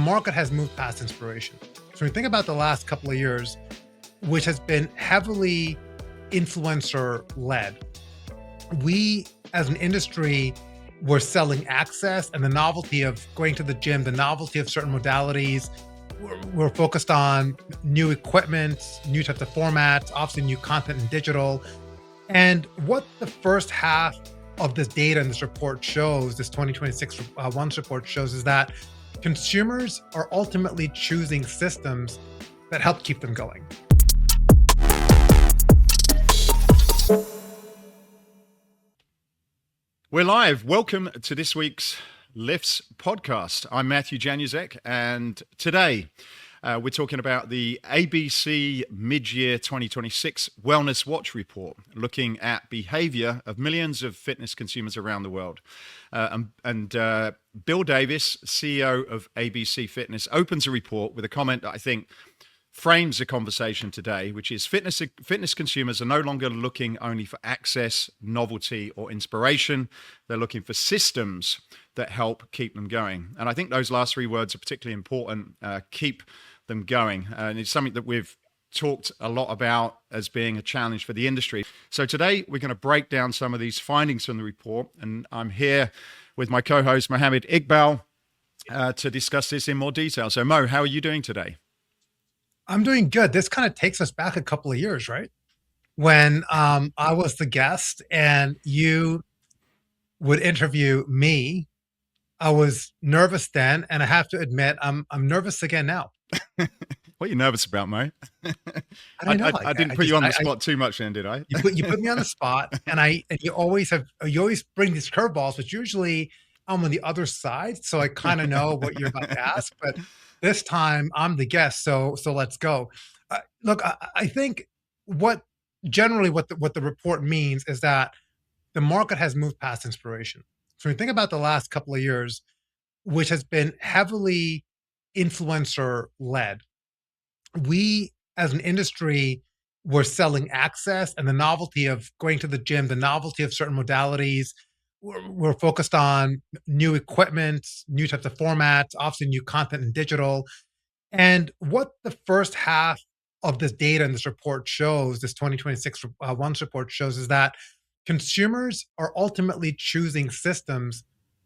The market has moved past inspiration. So when you think about the last couple of years, which has been heavily influencer led, we as an industry were selling access and the novelty of going to the gym, the novelty of certain modalities. We're focused on new equipment, new types of formats, obviously new content and digital. And what the first half of this data and this report shows, this 2026 ONCE report shows, is that consumers are ultimately choosing systems that help keep them going. We're live. Welcome to this week's Lifts podcast. I'm Matthew Januszek, and today we're talking about the ABC mid-year 2026 Wellness Watch report, looking at behavior of millions of fitness consumers around the world. Bill Davis, CEO of ABC Fitness, opens a report with a comment that I think frames the conversation today, which is fitness consumers are no longer looking only for access, novelty, or inspiration. They're looking for systems that help keep them going. And I think those last three words are particularly important, keep them going. And it's something that we've talked a lot about as being a challenge for the industry. So today we're going to break down some of these findings from the report. And I'm here with my co-host, Mohammed, Iqbal, to discuss this in more detail. So Mo, how are you doing today? I'm doing good. This kind of takes us back a couple of years, right? When I was the guest and you would interview me. I was nervous then, and I have to admit, I'm nervous again now. What are you nervous about, Mo? I didn't put you on the spot too much then, did I? You put me on the spot, and you always bring these curveballs, but usually I'm on the other side, so I kind of know what you're about to ask. But this time I'm the guest, so let's go. Look, I think what the report means is that the market has moved past inspiration. So when you think about the last couple of years, which has been heavily influencer led, we as an industry were selling access and the novelty of going to the gym, the novelty of certain modalities. We're focused on new equipment, new types of formats, obviously new content and digital. And what the first half of this data and this report shows, this 2026 ONCE report shows, is that consumers are ultimately choosing systems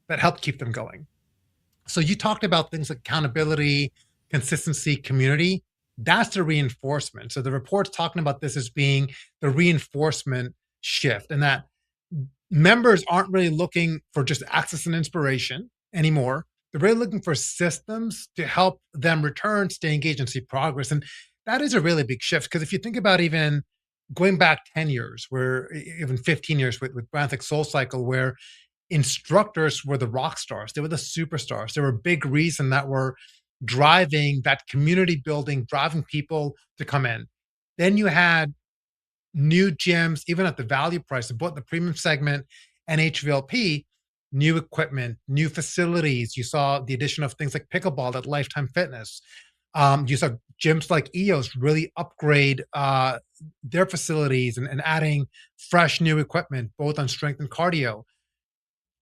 that help keep them going. So you talked about things like accountability, consistency, community. That's the reinforcement. So the report's talking about this as being the reinforcement shift, and that members aren't really looking for just access and inspiration anymore. They're really looking for systems to help them return, stay engaged, and see progress. And that is a really big shift, because if you think about even going back 10 years, where even 15 years with brands like SoulCycle, where instructors were the rock stars, they were the superstars. They were a big reason that were driving that community building, driving people to come in. Then you had new gyms, even at the value price, both the premium segment and HVLP, new equipment, new facilities. You saw the addition of things like pickleball at Lifetime Fitness. You saw gyms like EOS really upgrade their facilities and adding fresh new equipment, both on strength and cardio.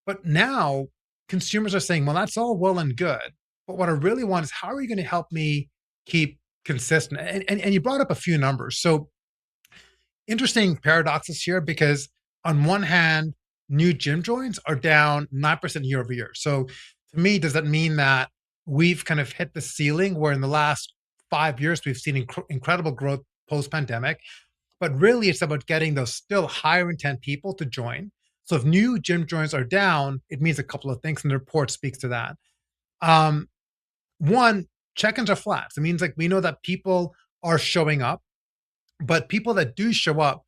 But now consumers are saying, well, that's all well and good, but what I really want is, how are you going to help me keep consistent? And you brought up a few numbers. So interesting paradoxes here, because on one hand, new gym joins are down 9% year over year. So to me, does that mean that we've kind of hit the ceiling, where in the last 5 years, we've seen incredible growth post-pandemic? But really, it's about getting those still higher intent people to join. So if new gym joins are down, it means a couple of things, and the report speaks to that. One, check-ins are flat. So it means, like, we know that people are showing up, but people that do show up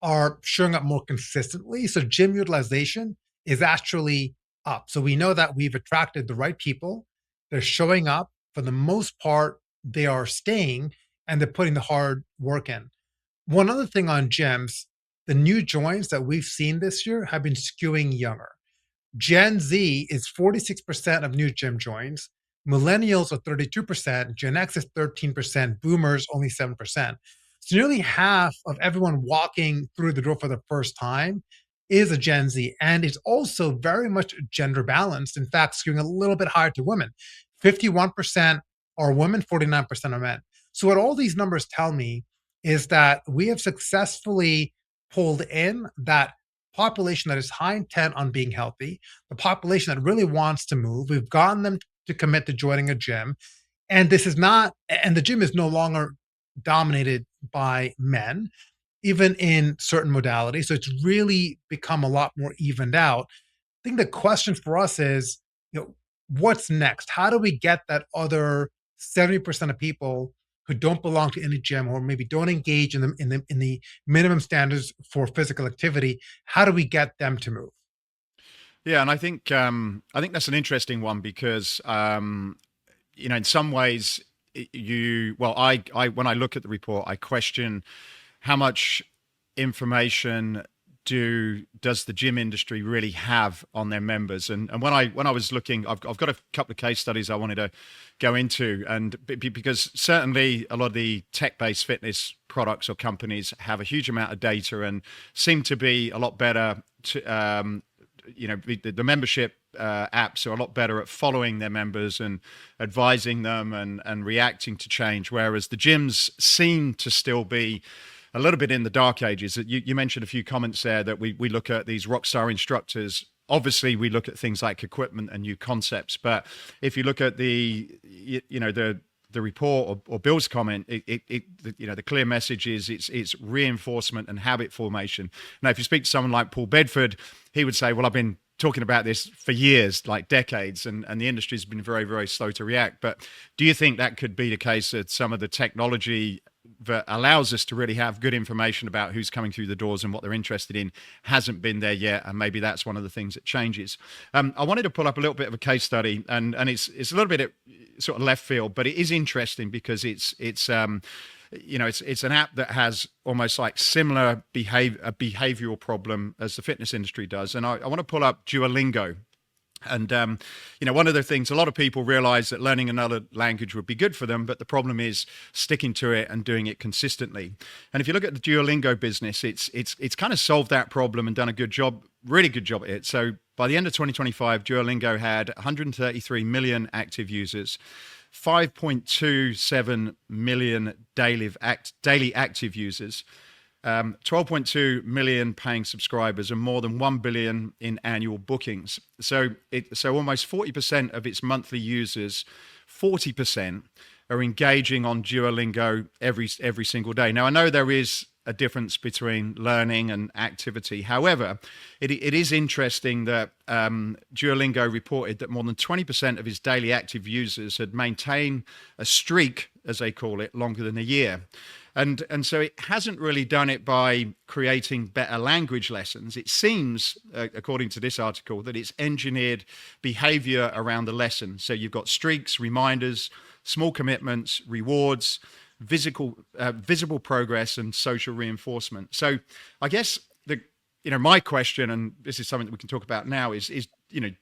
are showing up more consistently. So gym utilization is actually up. So we know that we've attracted the right people. They're showing up. For the most part, they are staying, and they're putting the hard work in. One other thing on gyms, the new joins that we've seen this year have been skewing younger. Gen Z is 46% of new gym joins. Millennials are 32%. Gen X is 13%. Boomers only 7%. So nearly half of everyone walking through the door for the first time is a Gen Z, and it's also very much gender balanced. In fact, skewing a little bit higher to women. 51% are women, 49% are men. So what all these numbers tell me is that we have successfully pulled in that population that is high intent on being healthy, the population that really wants to move. We've gotten them to commit to joining a gym. And this is not, and the gym is no longer dominated by men, even in certain modalities. So it's really become a lot more evened out. I think the question for us is, what's next? How do we get that other 70% of people who don't belong to any gym or maybe don't engage in the minimum standards for physical activity? How do we get them to move? Yeah, and I think that's an interesting one because in some ways I when I look at the report, I question how much information does the gym industry really have on their members? And when I was looking, I've got a couple of case studies I wanted to go into, and because certainly a lot of the tech-based fitness products or companies have a huge amount of data and seem to be a lot better to the membership apps are a lot better at following their members and advising them and reacting to change, whereas the gyms seem to still be a little bit in the dark ages. You mentioned a few comments there that we look at these rock star instructors. Obviously, we look at things like equipment and new concepts, but if you look at the report or Bill's comment, the clear message is it's reinforcement and habit formation. Now, if you speak to someone like Paul Bedford, he would say, well, I've been talking about this for years, like decades, and the industry's been very, very slow to react. But do you think that could be the case that some of the technology that allows us to really have good information about who's coming through the doors and what they're interested in hasn't been there yet, and maybe that's one of the things that changes? I wanted to pull up a little bit of a case study, and it's a little bit sort of left field, but it is interesting because it's an app that has almost like similar behavioral problem as the fitness industry does, and I want to pull up Duolingo. And, one of the things, a lot of people realize that learning another language would be good for them, but the problem is sticking to it and doing it consistently. And if you look at the Duolingo business, it's kind of solved that problem and done a good job, really good job at it. So by the end of 2025, Duolingo had 133 million active users, 5.27 million daily active users, 12.2 million paying subscribers, and more than 1 billion in annual bookings. So almost 40% of its monthly users, 40% are engaging on Duolingo every single day. Now, I know there is a difference between learning and activity. However, it is interesting that Duolingo reported that more than 20% of its daily active users had maintained a streak, as they call it, longer than a year. And so it hasn't really done it by creating better language lessons. It seems, according to this article, that it's engineered behavior around the lesson. So you've got streaks, reminders, small commitments, rewards, visible progress, and social reinforcement. So I guess my question, and this is something that we can talk about now, is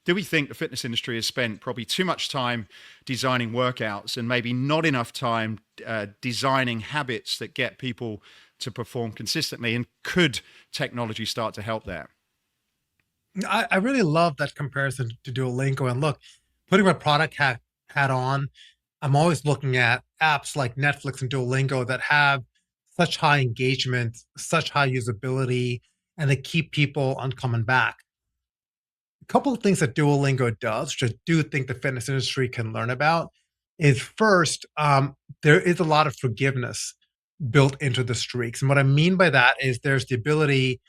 do we think the fitness industry has spent probably too much time designing workouts and maybe not enough time designing habits that get people to perform consistently? And could technology start to help that? I really love that comparison to Duolingo. And look, putting my product hat on, I'm always looking at apps like Netflix and Duolingo that have such high engagement, such high usability, and they keep people on coming back. A couple of things that Duolingo does, which I do think the fitness industry can learn about, is first, there is a lot of forgiveness built into the streaks. And what I mean by that is there's the ability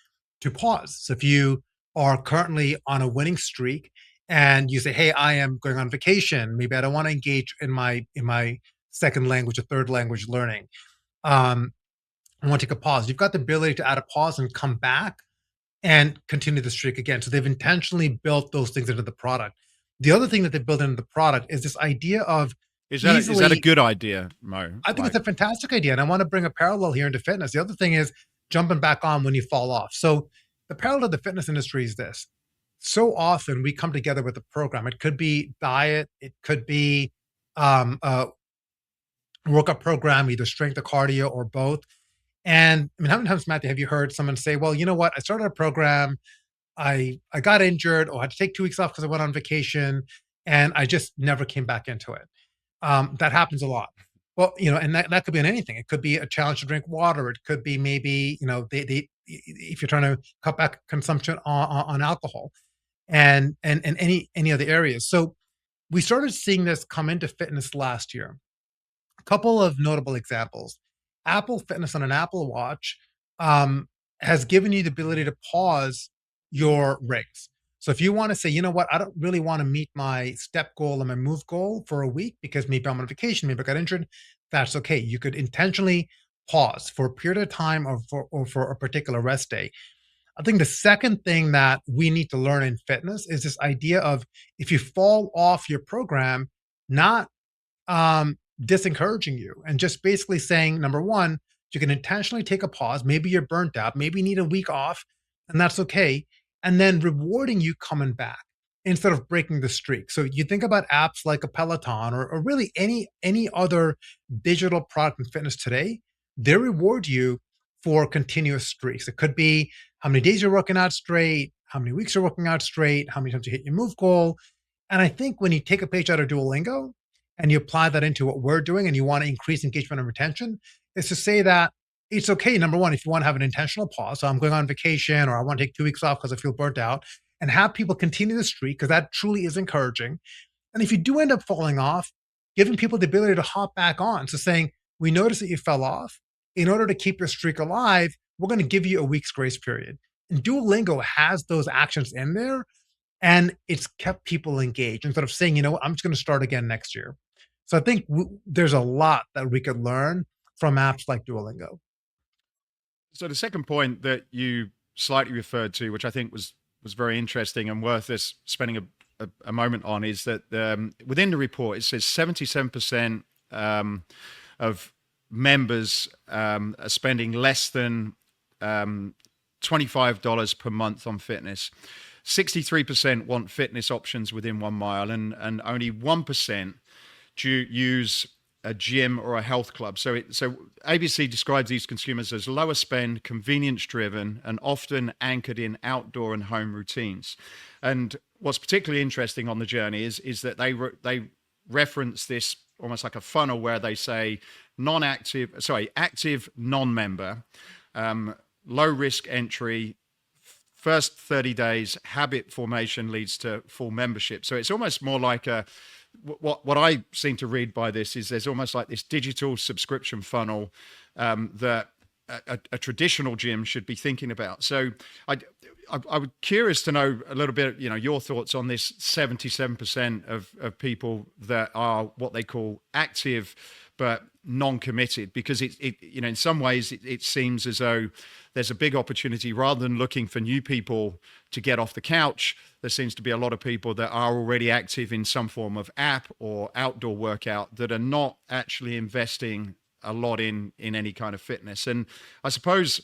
to pause. So if you are currently on a winning streak and you say, hey, I am going on vacation, maybe I don't want to engage in my second language or third language learning. I want to take a pause. You've got the ability to add a pause and come back and continue the streak again. So they've intentionally built those things into the product. The other thing that they built into the product is this idea of is that a good idea, Mo? I think it's a fantastic idea. And I want to bring a parallel here into fitness. The other thing is jumping back on when you fall off. So the parallel to the fitness industry is this. So often we come together with a program. It could be diet. It could be a workout program, either strength or cardio or both. And I mean, how many times, Matthew, have you heard someone say, well, you know what? I started a program. I got injured or had to take 2 weeks off because I went on vacation. and I just never came back into it. That happens a lot. Well, and that could be in anything. It could be a challenge to drink water. It could be maybe, if you're trying to cut back consumption on alcohol and any other areas. So we started seeing this come into fitness last year. A couple of notable examples. Apple Fitness on an Apple Watch um, has given you the ability to pause your rings. So if you want to say, you know what, I don't really want to meet my step goal and my move goal for a week because maybe I'm on vacation, maybe I got injured, that's okay. You could intentionally pause for a period of time or for a particular rest day. I think the second thing that we need to learn in fitness is this idea of if you fall off your program, not disencouraging you and just basically saying, number one, you can intentionally take a pause. Maybe you're burnt out, maybe you need a week off, and that's okay. And then rewarding you coming back instead of breaking the streak. So you think about apps like a Peloton or really any other digital product in fitness today, they reward you for continuous streaks. It could be how many days you're working out straight, how many weeks you're working out straight, how many times you hit your move goal. And I think when you take a page out of Duolingo and you apply that into what we're doing and you want to increase engagement and retention, is to say that it's okay. Number one, if you want to have an intentional pause, so I'm going on vacation or I want to take 2 weeks off because I feel burnt out, and have people continue the streak because that truly is encouraging. And if you do end up falling off, giving people the ability to hop back on. So saying, we noticed that you fell off. In order to keep your streak alive, we're going to give you a week's grace period. And Duolingo has those actions in there, and it's kept people engaged instead of saying, you know what, I'm just going to start again next year. So I think there's a lot that we could learn from apps like Duolingo. So the second point that you slightly referred to, which I think was very interesting and worth us spending a moment on, is that within the report it says 77% of members are spending less than $25 per month on fitness. 63% want fitness options within 1 mile, and only 1% use a gym or a health club. So ABC describes these consumers as lower spend, convenience driven, and often anchored in outdoor and home routines. And what's particularly interesting on the journey is that they reference this almost like a funnel where they say active non-member, low risk entry, first 30 days, habit formation leads to full membership. So it's almost more like what I seem to read by this is there's almost like this digital subscription funnel that a traditional gym should be thinking about. So I was curious to know a little bit, your thoughts on this 77% of people that are what they call active but non-committed, because it in some ways it seems as though there's a big opportunity. Rather than looking for new people to get off the couch, there seems to be a lot of people that are already active in some form of app or outdoor workout that are not actually investing a lot in any kind of fitness. And I suppose,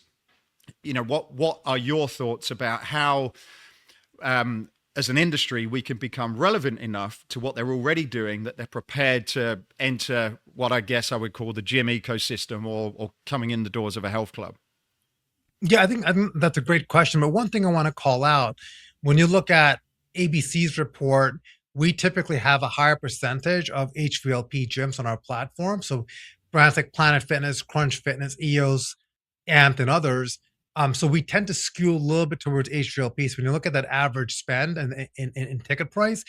what are your thoughts about how as an industry, we can become relevant enough to what they're already doing that they're prepared to enter what I guess I would call the gym ecosystem or coming in the doors of a health club? Yeah, I think that's a great question. But one thing I want to call out, when you look at ABC's report, we typically have a higher percentage of HVLP gyms on our platform. So brands like Planet Fitness, Crunch Fitness, EOS, Amped, and others. So we tend to skew a little bit towards HVLP. So when you look at that average spend and in ticket price,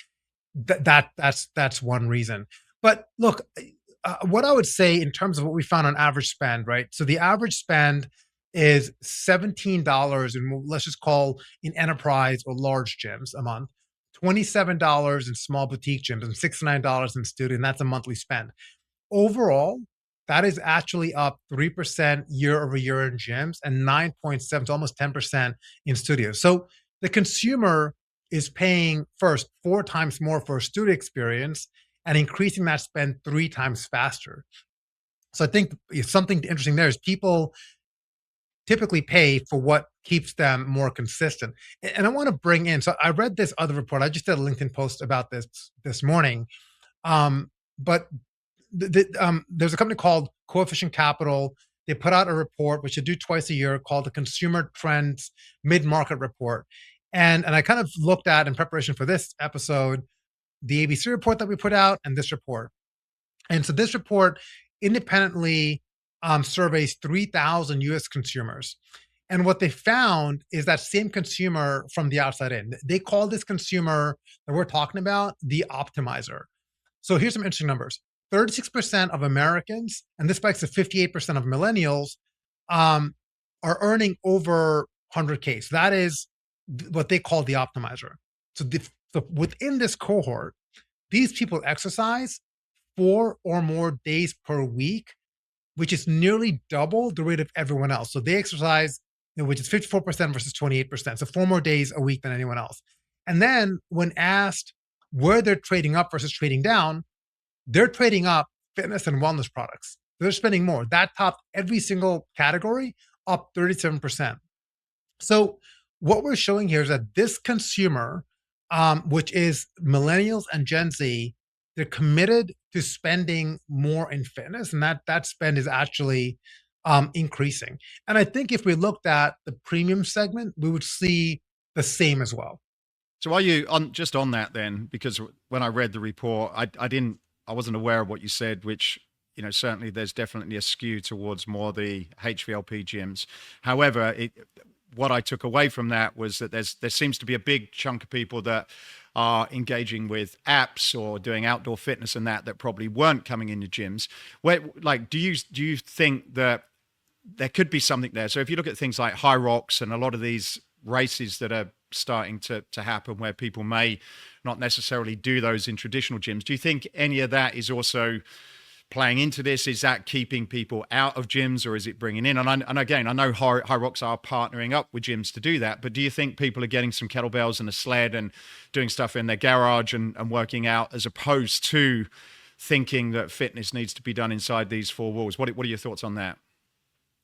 that's one reason. But look, what I would say in terms of what we found on average spend, right? So the average spend is $17, and let's just call in enterprise or large gyms a month, $27 in small boutique gyms, and $69 in studio, and that's a monthly spend. Overall, that is actually up 3% year over year in gyms and 9.7 to almost 10% in studios. So the consumer is paying first 4 times more for a studio experience and increasing that spend 3 times faster. So I think something interesting there is people typically pay for what keeps them more consistent. And I want to bring in, so I read this other report. I just did a LinkedIn post about this morning. But there's a company called Coefficient Capital. They put out a report, which they do twice a year, called the Consumer Trends Mid-Market Report. And I kind of looked at, in preparation for this episode, the ABC report that we put out and this report. And so this report independently surveys 3,000 US consumers. And what they found is that same consumer from the outside in. They call this consumer that we're talking about the optimizer. So here's some interesting numbers. 36% of Americans, and this spikes to 58% of millennials, are earning over 100K. So that is what they call the optimizer. So, so within this cohort, these people exercise 4 or more days per week, which is nearly double the rate of everyone else. So they exercise, which is 54% versus 28%. So 4 more days a week than anyone else. And then when asked where they're trading up versus trading down, they're trading up fitness and wellness products. They're spending more. That topped every single category, up 37%. So what we're showing here is that this consumer, which is millennials and Gen Z, they're committed to spending more in fitness, and that spend is actually increasing. And I think if we looked at the premium segment, we would see the same as well. So are you on that then? Because when I read the report, I wasn't aware of what you said, which, certainly there's definitely a skew towards more the HVLP gyms. However, what I took away from that was that there seems to be a big chunk of people that are engaging with apps or doing outdoor fitness and that probably weren't coming into gyms. Do you think that there could be something there? So if you look at things like High Rocks and a lot of these races that are starting to happen where people may not necessarily do those in traditional gyms, do you think any of that is also playing into this? Is that keeping people out of gyms, or is it bringing in? And again, I know High Rocks are partnering up with gyms to do that, but do you think people are getting some kettlebells and a sled and doing stuff in their garage and working out, as opposed to thinking that fitness needs to be done inside these 4 walls? What are your thoughts on that?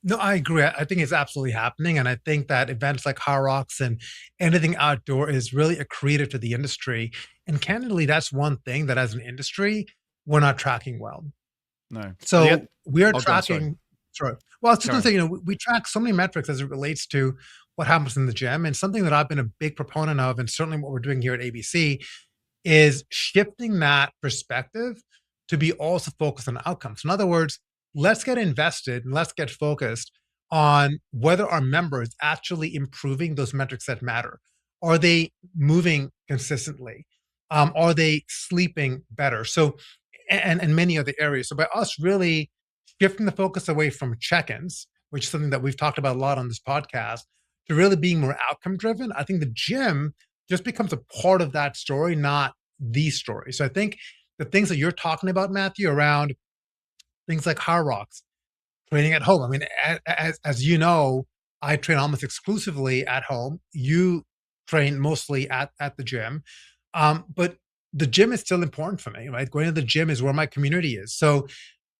No, I agree. I think it's absolutely happening. And I think that events like High Rocks and anything outdoor is really accretive to the industry. And candidly, that's one thing that as an industry, we're not tracking well. No. So we are Oh, tracking. Sorry. Well, I was just going to Sorry. say, we track so many metrics as it relates to what happens in the gym. And something that I've been a big proponent of, and certainly what we're doing here at ABC, is shifting that perspective to be also focused on outcomes. In other words, let's get invested and let's get focused on whether our members actually improving those metrics that matter. Are they moving consistently? Are they sleeping better? So, and many other areas. So by us really shifting the focus away from check-ins, which is something that we've talked about a lot on this podcast, to really being more outcome driven, I think the gym just becomes a part of that story, not the story. So I think the things that you're talking about, Matthew, around things like High Rocks, training at home. I mean, as you know, I train almost exclusively at home. You train mostly at the gym. But the gym is still important for me, right? Going to the gym is where my community is. So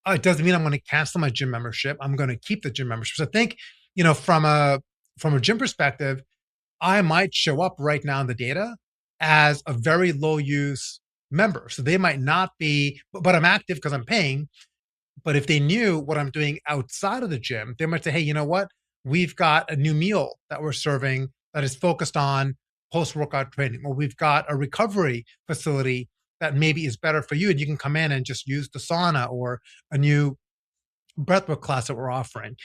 it doesn't mean I'm going to cancel my gym membership. I'm going to keep the gym membership. So I think, from a gym perspective, I might show up right now in the data as a very low use member. So they might not be, but I'm active because I'm paying. But if they knew what I'm doing outside of the gym, they might say, hey, you know what? We've got a new meal that we're serving that is focused on post-workout training, or we've got a recovery facility that maybe is better for you, and you can come in and just use the sauna, or a new breathwork class that we're offering.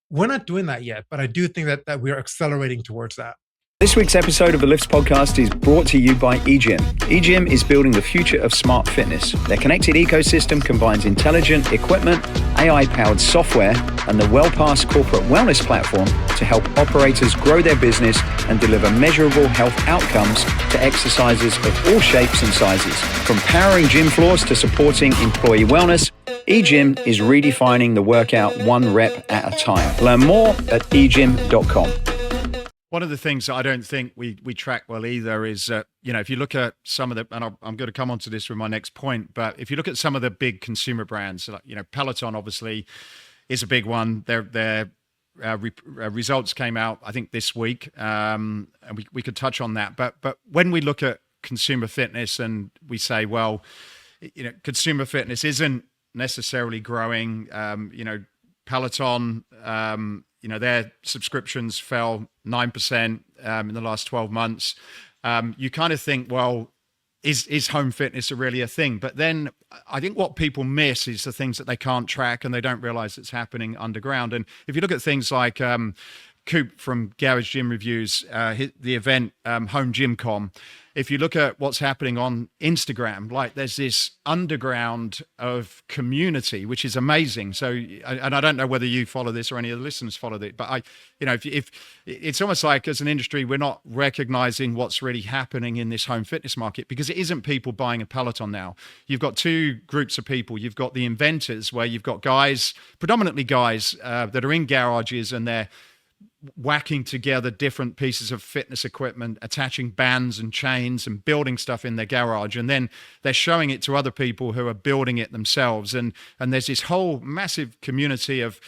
We're not doing that yet, but I do think that we are accelerating towards that. This week's episode of the Lifts podcast is brought to you by EGYM. EGYM is building the future of smart fitness. Their connected ecosystem combines intelligent equipment, AI-powered software, and the WellPass corporate wellness platform to help operators grow their business and deliver measurable health outcomes to exercises of all shapes and sizes. From powering gym floors to supporting employee wellness, EGYM is redefining the workout 1 rep at a time. Learn more at egym.com. One of the things that I don't think we track well either is, if you look at some of the, and I'm going to come on to this with my next point, but if you look at some of the big consumer brands, like, Peloton obviously is a big one. Their results came out, I think, this week, and we could touch on that. But when we look at consumer fitness and we say, well, consumer fitness isn't necessarily growing, Peloton, their subscriptions fell 9% in the last 12 months. You kind of think, well, is home fitness really a thing? But then I think what people miss is the things that they can't track and they don't realize it's happening underground. And if you look at things like Coop from Garage Gym Reviews, the event Home Gym.com, if you look at what's happening on Instagram, like there's this underground of community, which is amazing. So, and I don't know whether you follow this or any of the listeners follow it, but if it's almost like as an industry, we're not recognizing what's really happening in this home fitness market, because it isn't people buying a Peloton now. You've got two groups of people. You've got the inventors, where you've got guys, predominantly guys that are in garages, and they're whacking together different pieces of fitness equipment, attaching bands and chains and building stuff in their garage. And then they're showing it to other people who are building it themselves. And there's this whole massive community of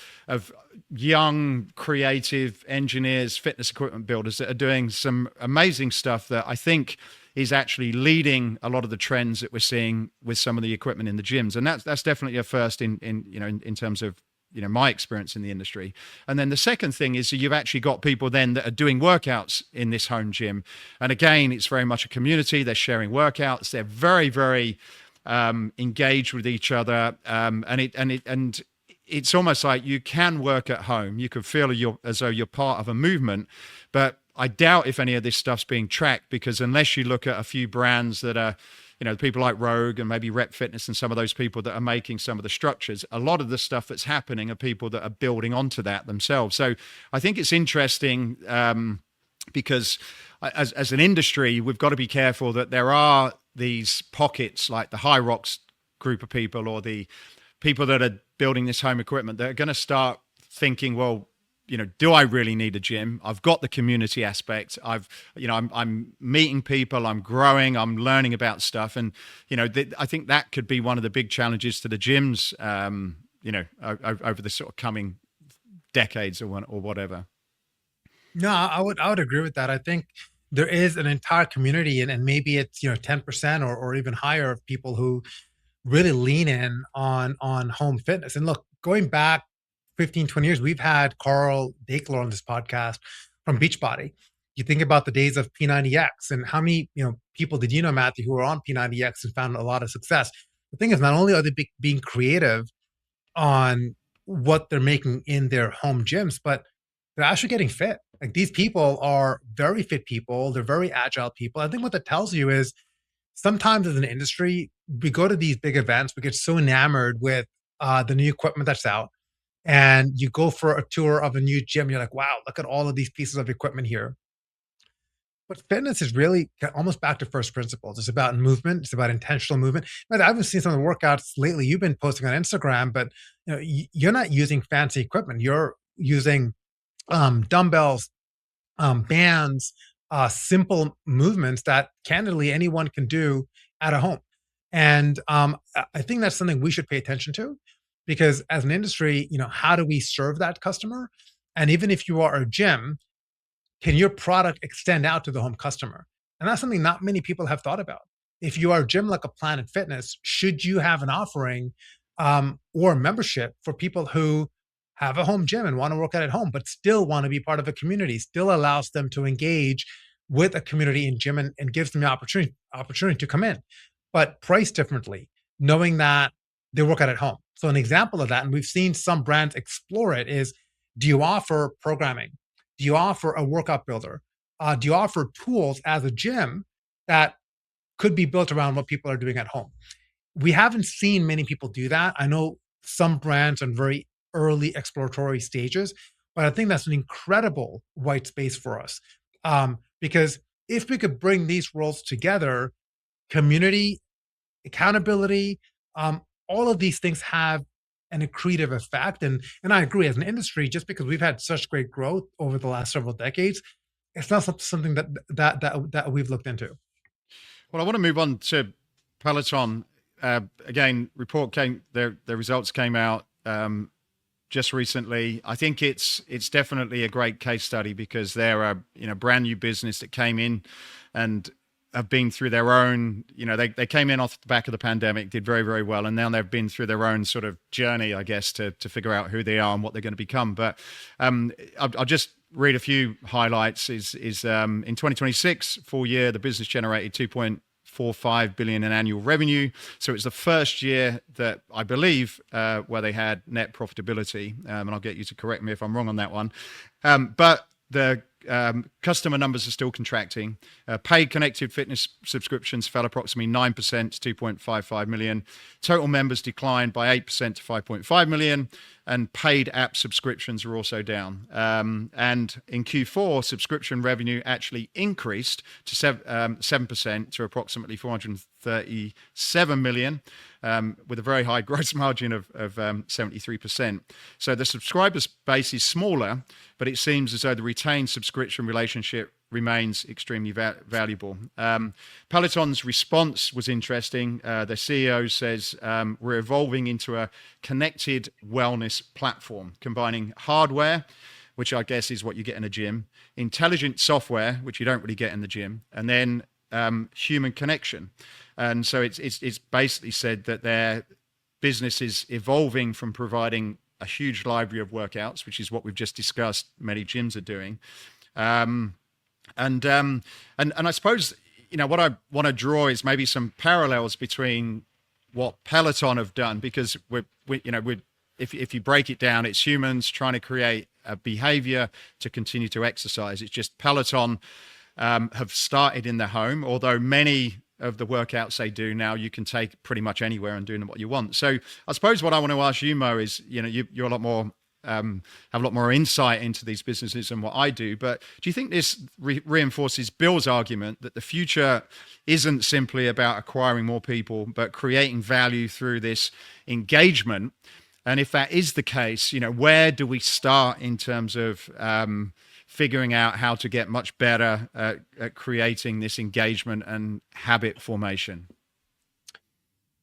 young, creative engineers, fitness equipment builders that are doing some amazing stuff that I think is actually leading a lot of the trends that we're seeing with some of the equipment in the gyms. And that's definitely a first in terms of my experience in the industry. And then the second thing is you've actually got people then that are doing workouts in this home gym. And again, it's very much a community. They're sharing workouts. They're very, very engaged with each other. And it's almost like you can work at home. You can feel as though you're part of a movement, but I doubt if any of this stuff's being tracked, because unless you look at a few brands that are, people like Rogue and maybe Rep Fitness and some of those people that are making some of the structures, a lot of the stuff that's happening are people that are building onto that themselves. So I think it's interesting because as an industry, we've got to be careful that there are these pockets like the High Rocks group of people, or the people that are building this home equipment, that are going to start thinking, well, do I really need a gym? I've got the community aspect. I'm meeting people, I'm growing, I'm learning about stuff. And, I think that could be one of the big challenges to the gyms, over the sort of coming decades or whatever. No, I would agree with that. I think there is an entire community, and maybe it's, 10% or even higher of people who really lean in on home fitness. And look, going back 15, 20 years, we've had Carl Dakeler on this podcast from Beachbody. You think about the days of P90X, and how many people did you know, Matthew, who were on P90X and found a lot of success. The thing is, not only are they being creative on what they're making in their home gyms, but they're actually getting fit. Like, these people are very fit people. They're very agile people. I think what that tells you is sometimes as an industry, we go to these big events, we get so enamored with the new equipment that's out. And you go for a tour of a new gym, you're like, wow, look at all of these pieces of equipment here. But fitness is really almost back to first principles. It's about movement. It's about intentional movement. I haven't seen some of the workouts lately you've been posting on Instagram, but you're not using fancy equipment. You're using dumbbells, bands, simple movements that candidly anyone can do at a home. And I think that's something we should pay attention to. Because as an industry, how do we serve that customer? And even if you are a gym, can your product extend out to the home customer? And that's something not many people have thought about. If you are a gym like a Planet Fitness, should you have an offering or a membership for people who have a home gym and want to work out at home, but still want to be part of a community, still allows them to engage with a community in gym and gives them the opportunity to come in, but priced differently, knowing that they work out at home. So an example of that, and we've seen some brands explore it, is, do you offer programming? Do you offer a workout builder? Do you offer tools as a gym that could be built around what people are doing at home? We haven't seen many people do that. I know some brands are in very early exploratory stages, but I think that's an incredible white space for us. Because if we could bring these roles together, community, accountability, all of these things have an accretive effect. And I agree, as an industry, just because we've had such great growth over the last several decades, it's not something that we've looked into. Well, I want to move on to Peloton. Again, their results came out just recently. I think it's definitely a great case study, because they're a brand new business that came in and have been through their own, they came in off the back of the pandemic, did very, very well. And now they've been through their own sort of journey, I guess, to figure out who they are and what they're going to become. But I'll just read a few highlights. In 2026, full year, the business generated 1.45 billion in annual revenue. So it's the first year that I believe where they had net profitability. And I'll get you to correct me if I'm wrong on that one. But the customer numbers are still contracting. Paid connected fitness subscriptions fell approximately 9% to 2.55 million. Total members declined by 8% to 5.5 million. And paid app subscriptions are also down. And in Q4, subscription revenue actually increased to 7% to approximately 437 million, with a very high gross margin of 73%. So the subscribers base is smaller, but it seems as though the retained subscription relationship remains extremely valuable. Peloton's response was interesting. The CEO says, we're evolving into a connected wellness platform, combining hardware, which I guess is what you get in a gym, intelligent software, which you don't really get in the gym, and then human connection. And so it's basically said that their business is evolving from providing a huge library of workouts, which is what we've just discussed many gyms are doing. And I suppose, what I want to draw is maybe some parallels between what Peloton have done, because if you break it down, it's humans trying to create a behavior to continue to exercise. It's just Peloton have started in the home, although many of the workouts they do now you can take pretty much anywhere and do them what you want. So I suppose what I want to ask you, Mo, is you're a lot more have a lot more insight into these businesses than what I do. But do you think this reinforces Bill's argument that the future isn't simply about acquiring more people, but creating value through this engagement? And if that is the case, where do we start in terms of figuring out how to get much better at creating this engagement and habit formation?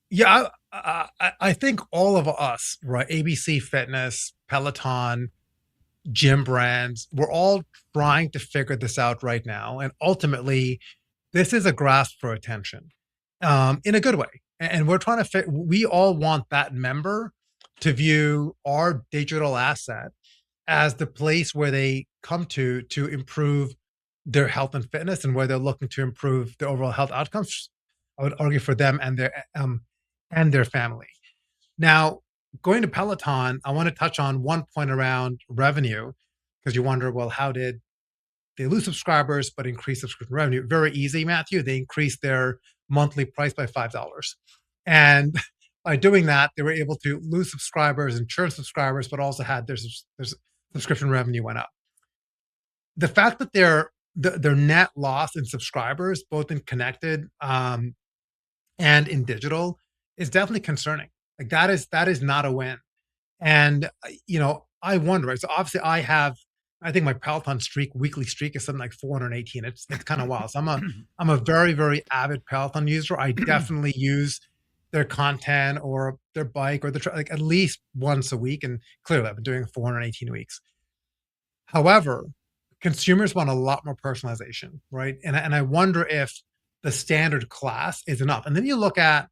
Yeah, I think all of us, right? ABC Fitness, Peloton, gym brands, we're all trying to figure this out right now. And ultimately, this is a grasp for attention in a good way. And we're trying to we all want that member to view our digital asset as the place where they come to improve their health and fitness, and where they're looking to improve their overall health outcomes. I would argue for them and their family. Now, going to Peloton, I want to touch on one point around revenue, because you wonder, well, how did they lose subscribers but increase subscription revenue? Very easy, Matthew. They increased their monthly price by $5. And by doing that, they were able to lose subscribers and churn subscribers, but also had their subscription revenue went up. The fact that their net loss in subscribers, both in connected and in digital, is definitely concerning. Like that is not a win. And I wonder, right? So obviously I think my Peloton weekly streak is something like 418. It's kind of wild. So I'm a very, very avid Peloton user. I definitely use their content or their bike or at least once a week. And clearly I've been doing 418 weeks. However, consumers want a lot more personalization, right? And I wonder if the standard class is enough. And then you look at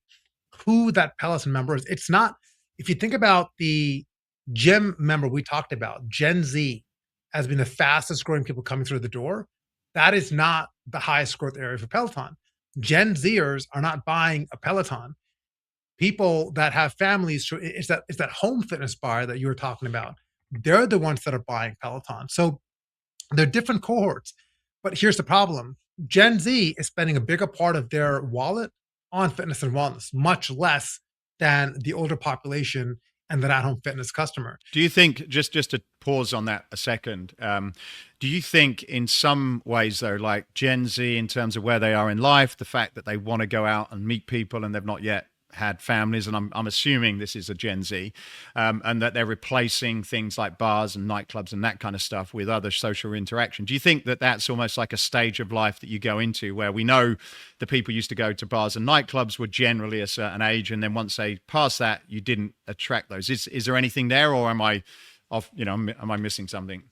who that Peloton member is. It's not, if you think about the gym member we talked about, Gen Z has been the fastest growing people coming through the door. That is not the highest growth area for Peloton. Gen Zers are not buying a Peloton. People that have families, it's that home fitness buyer that you were talking about. They're the ones that are buying Peloton. So they're different cohorts. But here's the problem. Gen Z is spending a bigger part of their wallet on fitness and wellness, much less than the older population and the at-home fitness customer. Do you think, just to pause on that a second, do you think in some ways, though, like Gen Z, in terms of where they are in life, the fact that they want to go out and meet people and they've not yet had families, and I'm assuming this is a Gen Z, and that they're replacing things like bars and nightclubs and that kind of stuff with other social interaction. Do you think that that's almost like a stage of life that you go into, where we know the people used to go to bars and nightclubs were generally a certain age, and then once they pass that, you didn't attract those? Is there anything there, or am I off? Am I missing something?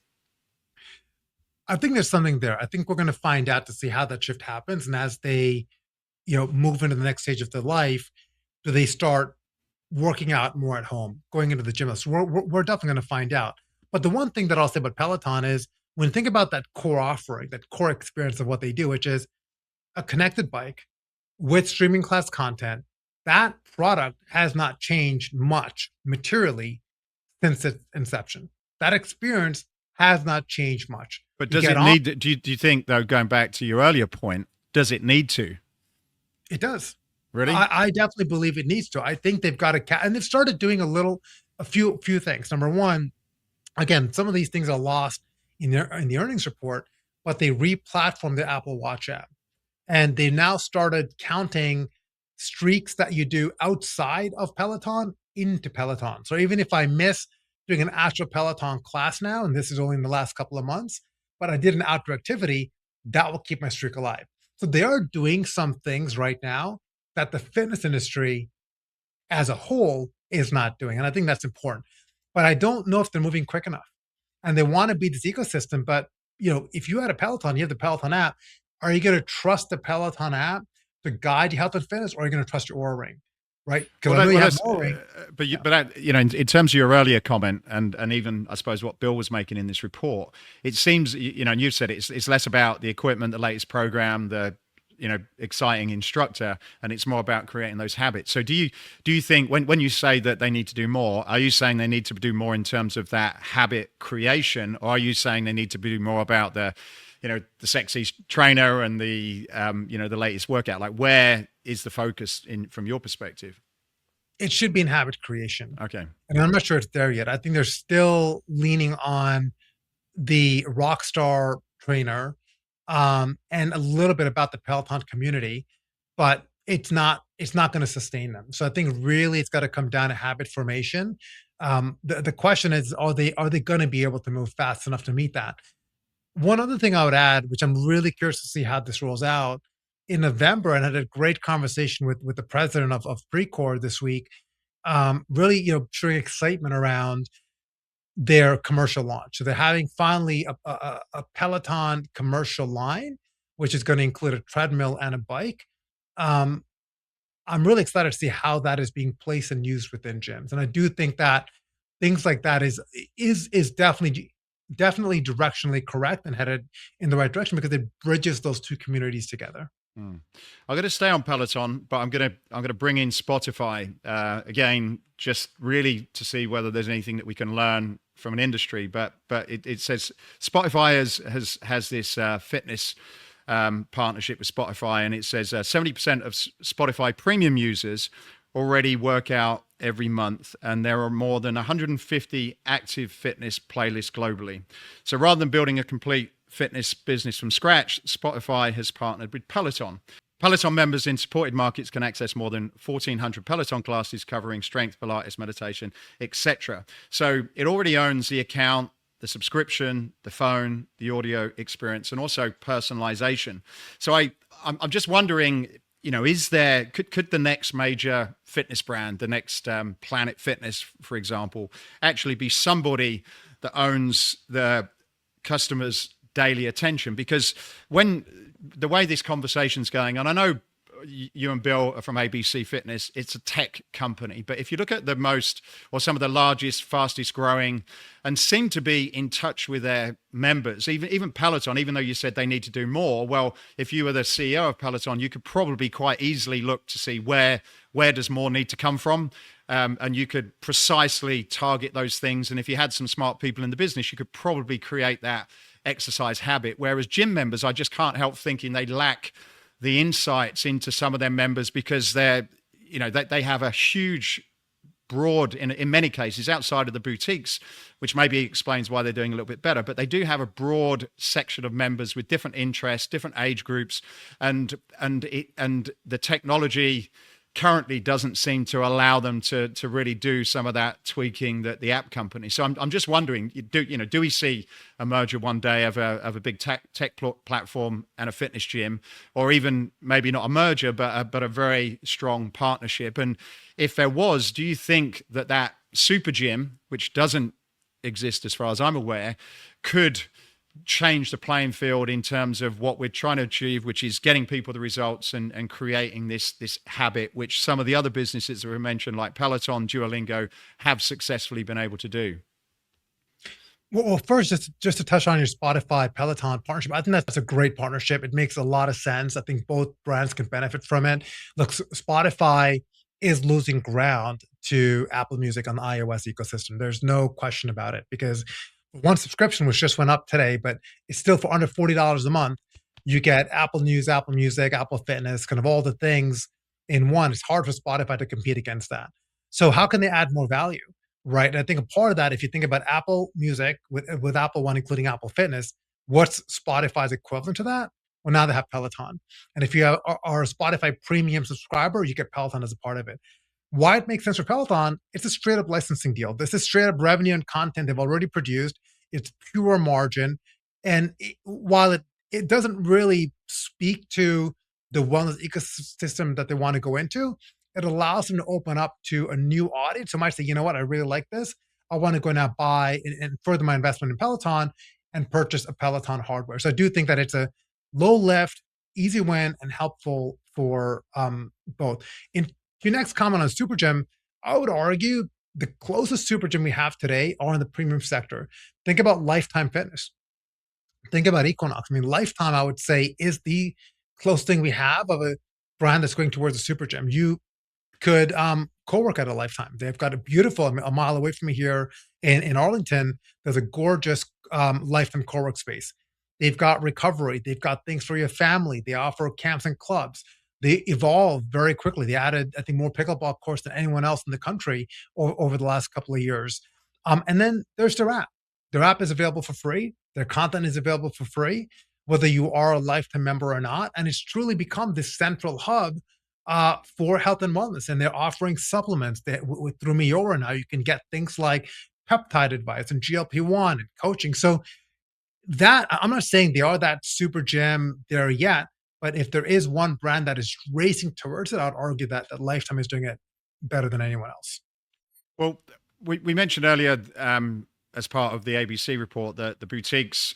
I think there's something there. I think we're going to find out to see how that shift happens, and as they, move into the next stage of their life, do they start working out more at home, going into the gym? So we're definitely going to find out. But the one thing that I'll say about Peloton is, when you think about that core offering, that core experience of what they do, which is a connected bike, with streaming class content, that product has not changed much materially since its inception. That experience has not changed much. But You does get it on, need, do you think, though, going back to your earlier point, does it need to? it does. Really? I definitely believe it needs to. I think they've got to, and they've started doing a few things. Number one, again, some of these things are lost in the earnings report, but they re-platformed the Apple Watch app, and they now started counting streaks that you do outside of Peloton into Peloton. So even if I miss doing an actual Peloton class now, and this is only in the last couple of months, but I did an outdoor activity, that will keep my streak alive. So they are doing some things right now that the fitness industry as a whole is not doing. And I think that's important. But I don't know if they're moving quick enough. And they want to be this ecosystem. But if you had a Peloton, you have the Peloton app, are you going to trust the Peloton app to guide your health and fitness, or are you going to trust your Oura Ring? Right? Because I know you have Oura Ring. In terms of your earlier comment, and even I suppose what Bill was making in this report, it seems, and you've said it's less about the equipment, the latest program, the exciting instructor, and it's more about creating those habits. So do you think when you say that they need to do more, are you saying they need to do more in terms of that habit creation, or are you saying they need to do more about the sexy trainer and the the latest workout? Like, where is the focus from your perspective? It should be in habit creation. Okay. And I'm not sure it's there yet. I think they're still leaning on the rock star trainer, and a little bit about the Peloton community, but it's not going to sustain them. So I think really it's got to come down to habit formation. The question is, are they going to be able to move fast enough to meet that? One other thing I would add, which I'm really curious to see how this rolls out, in November, and I had a great conversation with the president of Precor this week, really showing excitement around their commercial launch. So they're having finally a Peloton commercial line, which is going to include a treadmill and a bike. I'm really excited to see how that is being placed and used within gyms. And I do think that things like that is definitely directionally correct and headed in the right direction, because it bridges those two communities together. I'm going to stay on Peloton, but I'm going to bring in Spotify again, just really to see whether there's anything that we can learn from an industry. But it says Spotify has this fitness partnership with Spotify, and it says 70% of Spotify premium users already work out every month, and there are more than 150 active fitness playlists globally. So rather than building a complete fitness business from scratch, Spotify has partnered with Peloton. Peloton members in supported markets can access more than 1,400 Peloton classes covering strength, Pilates, meditation, etc. So it already owns the account, the subscription, the phone, the audio experience, and also personalization. So I'm just wondering, could the next major fitness brand, the next Planet Fitness, for example, actually be somebody that owns the customers' daily attention? Because when the way this conversation's going, and I know you and Bill are from ABC Fitness, it's a tech company, but if you look at some of the largest, fastest growing, and seem to be in touch with their members, even Peloton, even though you said they need to do more, well, if you were the CEO of Peloton, you could probably quite easily look to see where does more need to come from, and you could precisely target those things. And if you had some smart people in the business, you could probably create that exercise habit. Whereas gym members, I just can't help thinking they lack the insights into some of their members, because they have a huge, broad, in many cases, outside of the boutiques, which maybe explains why they're doing a little bit better, but they do have a broad section of members with different interests, different age groups, and the technology currently doesn't seem to allow them to really do some of that tweaking that the app company. So I'm just wondering, do we see a merger one day of a big tech platform and a fitness gym, or even maybe not a merger, but a very strong partnership? And if there was, do you think that super gym, which doesn't exist as far as I'm aware, could change the playing field in terms of what we're trying to achieve, which is getting people the results and creating this habit, which some of the other businesses that were mentioned, like Peloton, Duolingo, have successfully been able to do? Well, first, just to touch on your Spotify Peloton partnership, I think that's a great partnership. It makes a lot of sense. I think both brands can benefit from it. Look, Spotify is losing ground to Apple Music on the iOS ecosystem. There's no question about it because one subscription, which just went up today, but it's still for under $40 a month. You get Apple News, Apple Music, Apple Fitness, kind of all the things in one. It's hard for Spotify to compete against that. So how can they add more value? Right. And I think a part of that, if you think about Apple Music with Apple One, including Apple Fitness, what's Spotify's equivalent to that? Well, now they have Peloton. And if you are a Spotify premium subscriber, you get Peloton as a part of it. Why it makes sense for Peloton, it's a straight up licensing deal. This is straight up revenue and content they've already produced. It's pure margin. And while it doesn't really speak to the wellness ecosystem that they want to go into, it allows them to open up to a new audience who might say, you know what, I really like this. I want to go now buy and further my investment in Peloton and purchase a Peloton hardware. So I do think that it's a low lift, easy win, and helpful for both. In your next comment on Super Gym, I would argue the closest Super Gym we have today are in the premium sector. Think about Lifetime Fitness. Think about Equinox. I mean, Lifetime, I would say, is the closest thing we have of a brand that's going towards a Super Gym. You could co-work at a Lifetime. They've got a beautiful, a mile away from me here in Arlington, there's a gorgeous Lifetime co-work space. They've got recovery. They've got things for your family. They offer camps and clubs. They evolve very quickly. They added, I think, more pickleball courts than anyone else in the country over the last couple of years. And then there's their app. Their app is available for free. Their content is available for free, whether you are a Lifetime member or not. And it's truly become this central hub for health and wellness. And they're offering supplements that through Miura now, you can get things like peptide advice and GLP-1 and coaching. So that, I'm not saying they are that super gym there yet, but if there is one brand that is racing towards it, I'd argue that Lifetime is doing it better than anyone else. Well, we mentioned earlier as part of the ABC report that the boutiques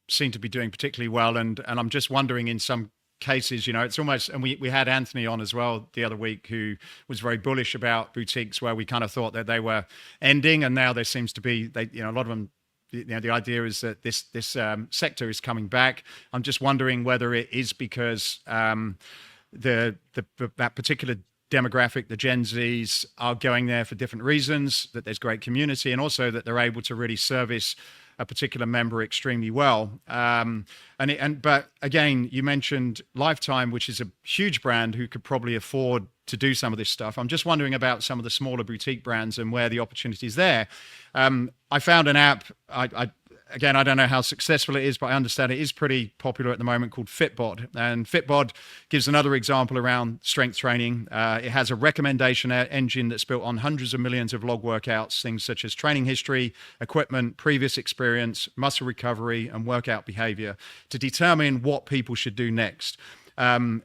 seem to be doing particularly well. And I'm just wondering, in some cases, you know, it's almost, and we had Anthony on as well the other week, who was very bullish about boutiques, where we kind of thought that they were ending, and now there seems to be, a lot of them, the idea is that this sector is coming back. I'm just wondering whether it is because that particular demographic, the Gen Zs, are going there for different reasons, that there's great community, and also that they're able to really service a particular member extremely well. But again, you mentioned Lifetime, which is a huge brand who could probably afford to do some of this stuff. I'm just wondering about some of the smaller boutique brands and where the opportunity is there. I found an app, Again, I don't know how successful it is, but I understand it is pretty popular at the moment, called Fitbod. And Fitbod gives another example around strength training. It has a recommendation engine that's built on hundreds of millions of log workouts, things such as training history, equipment, previous experience, muscle recovery, and workout behavior, to determine what people should do next. And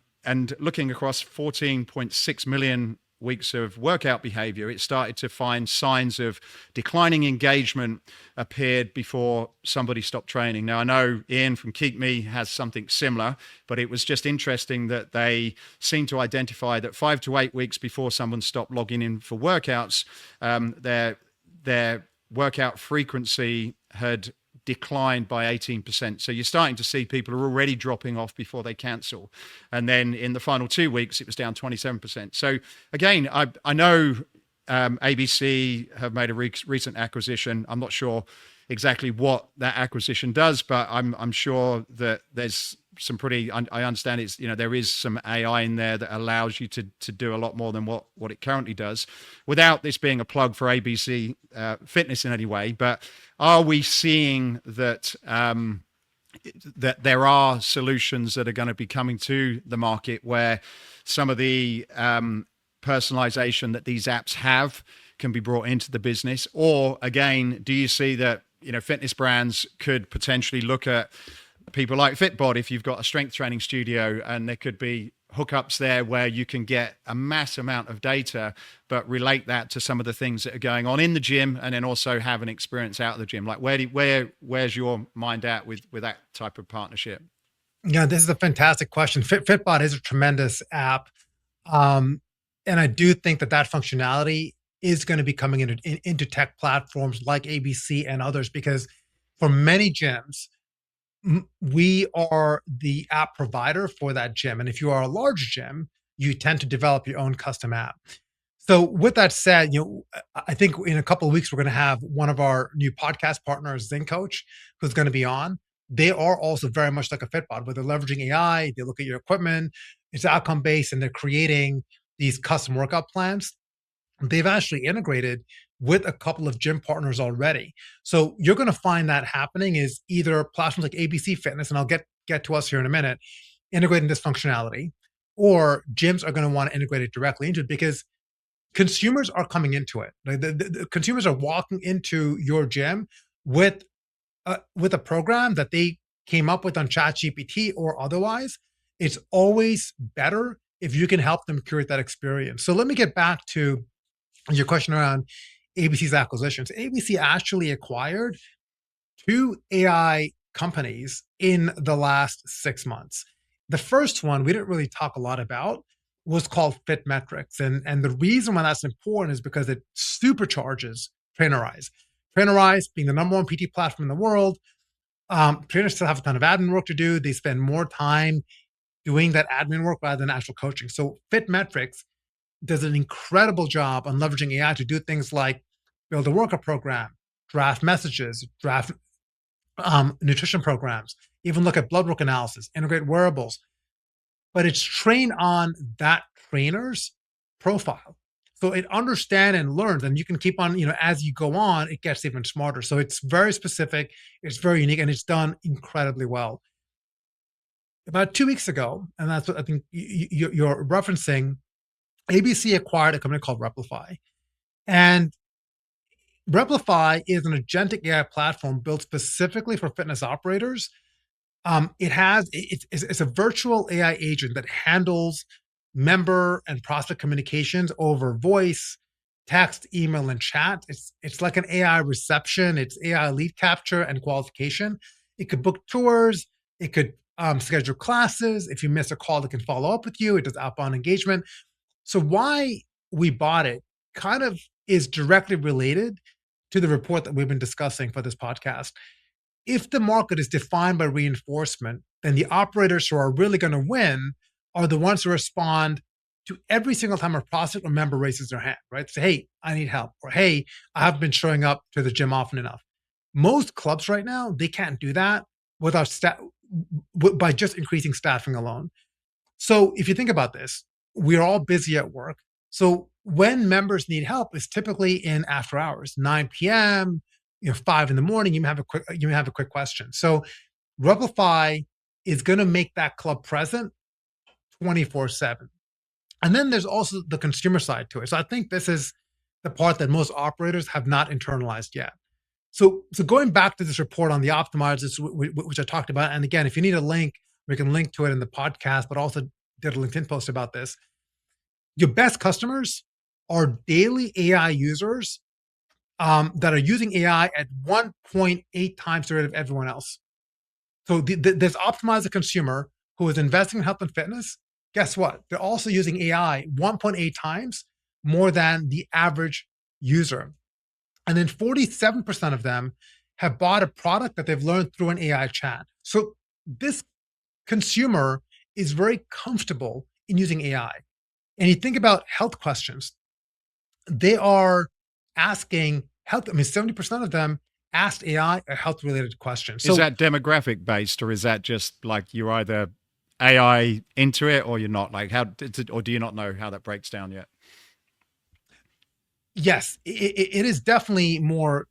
looking across 14.6 million weeks of workout behavior, it started to find signs of declining engagement appeared before somebody stopped training. Now, I know Ian from Keep Me has something similar, but it was just interesting that they seem to identify that 5 to 8 weeks before someone stopped logging in for workouts, their workout frequency had declined by 18%. So you're starting to see people are already dropping off before they cancel. And then in the final 2 weeks, it was down 27%. So again, I know ABC have made a recent acquisition. I'm not sure exactly what that acquisition does, but I'm sure that there's some pretty, I understand it's, there is some AI in there that allows you to do a lot more than what it currently does, without this being a plug for ABC Fitness in any way. But are we seeing that that there are solutions that are going to be coming to the market where some of the personalization that these apps have can be brought into the business? Or again, do you see that fitness brands could potentially look at people like Fitbod, if you've got a strength training studio, and there could be hookups there where you can get a mass amount of data, but relate that to some of the things that are going on in the gym, and then also have an experience out of the gym? Like, where's your mind at with that type of partnership? Yeah, this is a fantastic question. Fitbod is a tremendous app. And I do think that functionality is going to be coming into tech platforms like ABC and others, because for many gyms, we are the app provider for that gym. And if you are a large gym, you tend to develop your own custom app. So with that said, I think in a couple of weeks, we're going to have one of our new podcast partners, Zen Coach, who's going to be on. They are also very much like a Fitbod, where they're leveraging AI. They look at your equipment, it's outcome based, and they're creating these custom workout plans. They've actually integrated with a couple of gym partners already. So you're going to find that happening is either platforms like ABC Fitness, and I'll get to us here in a minute, integrating this functionality, or gyms are going to want to integrate it directly into it, because consumers are coming into it. Like the consumers are walking into your gym with a program that they came up with on ChatGPT or otherwise. It's always better if you can help them curate that experience. So let me get back to your question around ABC's acquisitions. ABC actually acquired 2 AI companies in the last 6 months. The first one we didn't really talk a lot about was called FitMetrics. And the reason why that's important is because it supercharges Trainerize. Trainerize being the number 1 PT platform in the world. Trainers still have a ton of admin work to do. They spend more time doing that admin work rather than actual coaching. So FitMetrics does an incredible job on leveraging AI to do things like build a workout program, draft messages, draft nutrition programs, even look at blood work analysis, integrate wearables. But it's trained on that trainer's profile. So it understands and learns, and you can keep on, as you go on, it gets even smarter. So it's very specific, it's very unique, and it's done incredibly well. About 2 weeks ago, and that's what I think you're referencing, ABC acquired a company called Replify. And Replify is an agentic AI platform built specifically for fitness operators. It's a virtual AI agent that handles member and prospect communications over voice, text, email, and chat. It's like an AI reception. It's AI lead capture and qualification. It could book tours. It could schedule classes. If you miss a call, it can follow up with you. It does outbound engagement. So why we bought it kind of is directly related to the report that we've been discussing for this podcast. If the market is defined by reinforcement, then the operators who are really going to win are the ones who respond to every single time a prospect or member raises their hand, right? Say, hey, I need help, or hey, I haven't been showing up to the gym often enough. Most clubs right now, they can't do that by just increasing staffing alone. So if you think about this, we're all busy at work. So when members need help, it's typically in after hours, 9 p.m., 5 in the morning, you may have a quick question. So Replify is going to make that club present 24/7. And then there's also the consumer side to it. So I think this is the part that most operators have not internalized yet. So going back to this report on the optimizers, which I talked about, and again, if you need a link, we can link to it in the podcast, but also did a LinkedIn post about this. Your best customers are daily AI users that are using AI at 1.8 times the rate of everyone else. So this optimizer consumer who is investing in health and fitness, guess what? They're also using AI 1.8 times more than the average user. And then 47% of them have bought a product that they've learned through an AI chat. So this consumer is very comfortable in using AI. And you think about health questions, they are asking health. 70% of them asked AI a health-related question. So is that demographic based, or is that just like you're either AI into it or you're not? Like or do you not know how that breaks down yet? Yes, it is definitely more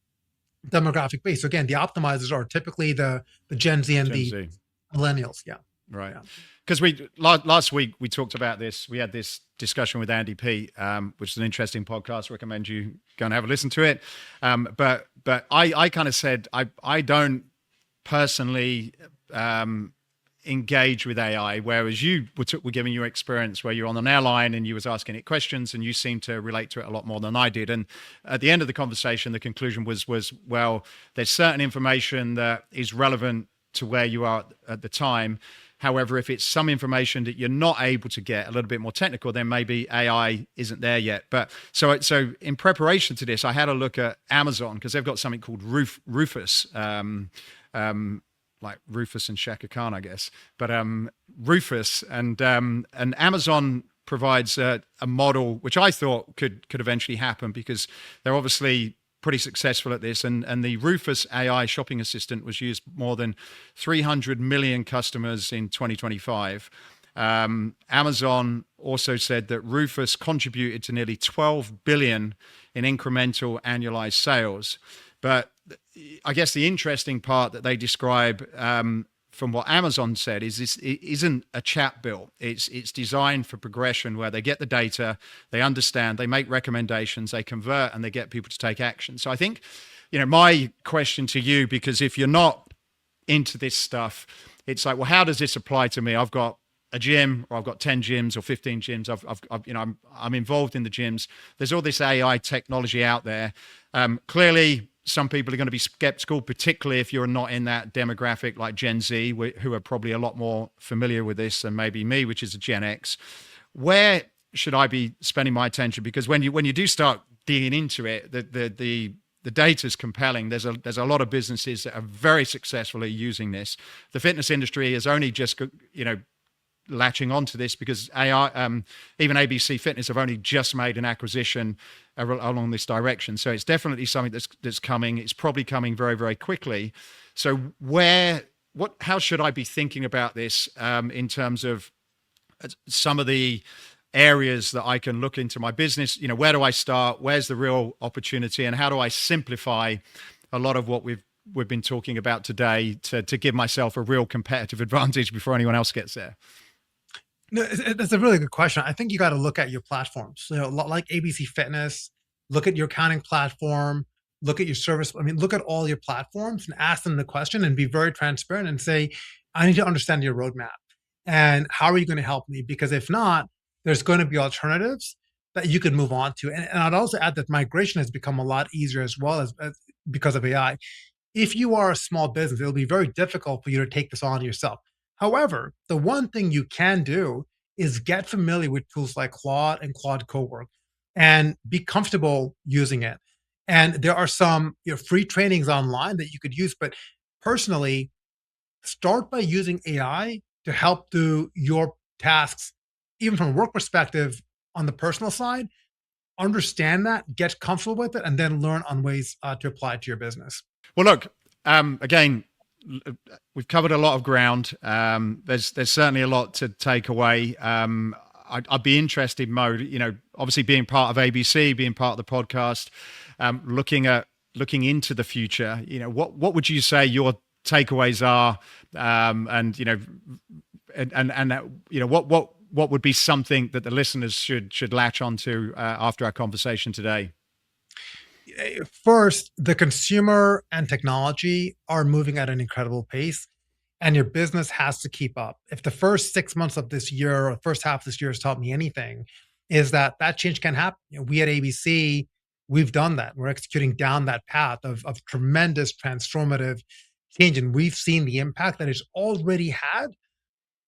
demographic based. So again, the optimizers are typically the Gen Z and the millennials. Yeah. Right. Because last week we talked about this. We had this discussion with Andy P, which is an interesting podcast. Recommend you go and have a listen to it. But I kind of said I don't personally engage with AI, whereas you were giving your experience where you're on an airline and you was asking it questions and you seemed to relate to it a lot more than I did. And at the end of the conversation, the conclusion was well, there's certain information that is relevant to where you are at the time. However, if it's some information that you're not able to get a little bit more technical, then maybe AI isn't there yet. But so in preparation to this, I had a look at Amazon because they've got something called Rufus. Like Rufus and Shaka Khan, I guess, but Rufus and Amazon provides a model which I thought could eventually happen because they're obviously pretty successful at this. And the Rufus AI shopping assistant was used more than 300 million customers in 2025. Amazon also said that Rufus contributed to nearly 12 billion in incremental annualized sales. But I guess the interesting part that they describe from what Amazon said is this it isn't a chat built. It's designed for progression where they get the data, they understand, they make recommendations, they convert, and they get people to take action. So I think, my question to you, because if you're not into this stuff, it's like, well, how does this apply to me? I've got a gym, or I've got 10 gyms or 15 gyms. I'm involved in the gyms. There's all this AI technology out there. Clearly, some people are going to be skeptical, particularly if you're not in that demographic like Gen Z, who are probably a lot more familiar with this than maybe me, which is a Gen X. Where should I be spending my attention? Because when you do start digging into it, the data is compelling. There's a lot of businesses that are very successfully using this. The fitness industry is only just latching onto this because AI, even ABC Fitness have only just made an acquisition along this direction. So it's definitely something that's coming. It's probably coming very, very quickly. So how should I be thinking about this in terms of some of the areas that I can look into my business? Where do I start? Where's the real opportunity? And how do I simplify a lot of what we've been talking about today to give myself a real competitive advantage before anyone else gets there? No, that's a really good question. I think you got to look at your platforms. Like ABC Fitness, look at your accounting platform, look at your service. Look at all your platforms and ask them the question and be very transparent and say, I need to understand your roadmap and how are you going to help me? Because if not, there's going to be alternatives that you could move on to. And I'd also add that migration has become a lot easier as well as because of AI. If you are a small business, it'll be very difficult for you to take this on yourself. However, the one thing you can do is get familiar with tools like Claude and Claude Cowork and be comfortable using it. And there are some free trainings online that you could use, but personally, start by using AI to help do your tasks, even from a work perspective on the personal side. Understand that, get comfortable with it, and then learn on ways to apply it to your business. Well, look, again, we've covered a lot of ground. There's certainly a lot to take away. I'd be interested, Mo, obviously being part of ABC, being part of the podcast, looking into the future, what would you say your takeaways are? What would be something that the listeners should latch onto after our conversation today? First, the consumer and technology are moving at an incredible pace, and your business has to keep up. If the first 6 months of this year or the first half of this year has taught me anything, is that change can happen. We at ABC, we've done that. We're executing down that path of tremendous transformative change, and we've seen the impact that it's already had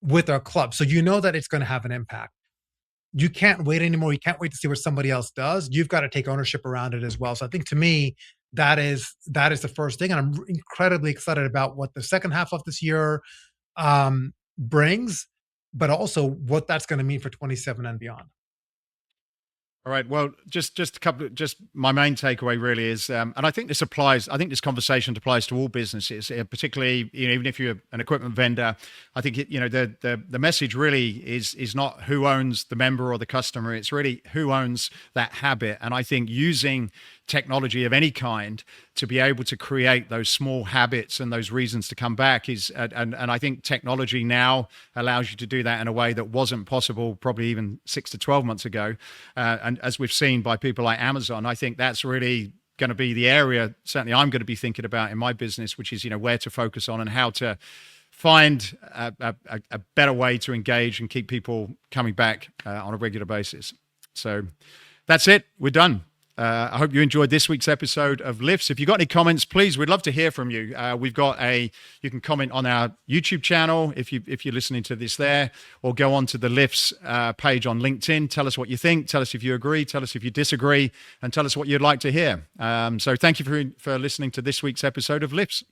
with our club. So that it's going to have an impact. You can't wait anymore. You can't wait to see what somebody else does. You've got to take ownership around it as well. So I think to me, that is the first thing. And I'm incredibly excited about what the second half of this year brings, but also what that's going to mean for 27 and beyond. All right. Well, just my main takeaway really is, and I think this applies. I think this conversation applies to all businesses, particularly even if you're an equipment vendor. I think the message really is not who owns the member or the customer. It's really who owns that habit. And I think using technology of any kind to be able to create those small habits and those reasons to come back is, and I think technology now allows you to do that in a way that wasn't possible probably even 6 to 12 months ago. And as we've seen by people like Amazon, I think that's really going to be the area certainly I'm going to be thinking about in my business, which is, where to focus on and how to find a better way to engage and keep people coming back on a regular basis. So that's it. We're done. I hope you enjoyed this week's episode of Lifts. If you've got any comments, please, we'd love to hear from you. You can comment on our YouTube channel if you're listening to this there, or go on to the Lifts page on LinkedIn. Tell us what you think. Tell us if you agree. Tell us if you disagree, and tell us what you'd like to hear. So thank you for listening to this week's episode of Lifts.